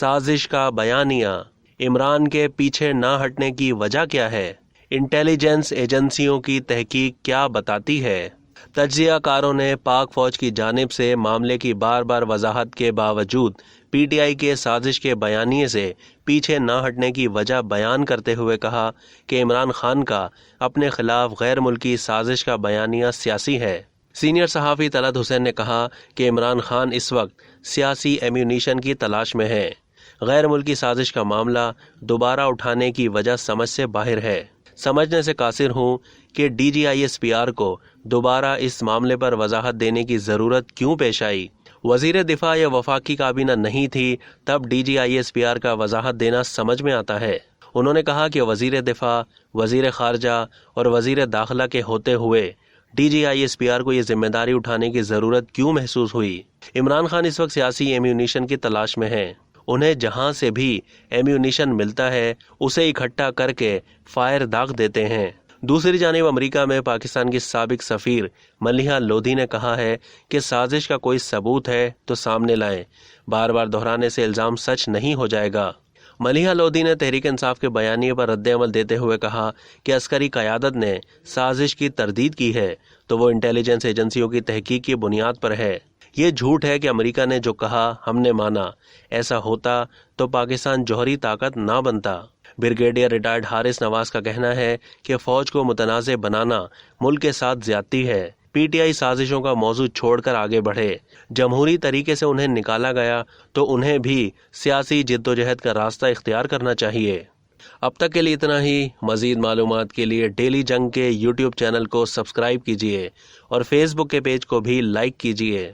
साजिश का बयानिया, इमरान के पीछे ना हटने की वजह क्या है? इंटेलिजेंस एजेंसियों की तहकीक क्या बताती है? तज्जियाकारों ने पाक फौज की जानिब से मामले की बार बार वजाहत के बावजूद पीटीआई के साजिश के बयानिए से पीछे न हटने की वजह बयान करते हुए कहा कि इमरान खान का अपने खिलाफ गैर मुल्की साजिश का बयानिया सियासी है। सीनियर सहाफ़ी तलत हुसैन ने कहा कि इमरान खान इस वक्त सियासी एम्यूनिशन की तलाश में है। गैर मुल्की साजिश का मामला दोबारा उठाने की वजह समझ से बाहर है। समझने से कासिर हूँ कि DGISPR को दोबारा इस मामले पर वजाहत देने की ज़रूरत क्यों पेश आई। वज़ीर दिफा या वफाकी काबीना नहीं थी तब DGISPR का वजाहत देना समझ में आता है। उन्होंने कहा कि वज़ीर दिफा, वज़ीर ख़ारजा और वज़ीर दाखिला के होते हुए DGISPR को ये जिम्मेदारी उठाने की ज़रूरत क्यों महसूस हुई। इमरान खान इस वक्त सियासी एम्यूनिशन की तलाश में हैं। उन्हें जहां से भी एम्यूनिशन मिलता है उसे इकट्ठा करके फायर दाग देते हैं। दूसरी जानिब अमेरिका में पाकिस्तान की साबिक सफ़ीर मलिहा लोधी ने कहा है कि साजिश का कोई सबूत है तो सामने लाएं, बार बार दोहराने से इल्ज़ाम सच नहीं हो जाएगा। मलिहा लोधी ने तहरीक इंसाफ के बयानिए पर रद्द-ए-अमल देते हुए कहा कि अस्करी क़यादत ने साजिश की तरदीद की है तो वो इंटेलिजेंस एजेंसियों की तहकीक की बुनियाद पर है। ये झूठ है कि अमेरिका ने जो कहा हमने माना। ऐसा होता तो पाकिस्तान जौहरी ताकत ना बनता। ब्रिगेडियर रिटायर्ड हारिस नवाज का कहना है कि फ़ौज को मुतनाज़े बनाना मुल्क के साथ ज़्यादती है। पीटीआई साजिशों का मौजू छोड़कर आगे बढ़े। जमहूरी तरीके से उन्हें निकाला गया तो उन्हें भी सियासी जिद्दोजहद का रास्ता इख्तियार करना चाहिए। अब तक के लिए इतना ही। मज़ीद मालूमात के लिए डेली जंग के यूट्यूब चैनल को सब्सक्राइब कीजिए और फेसबुक के पेज को भी लाइक कीजिए।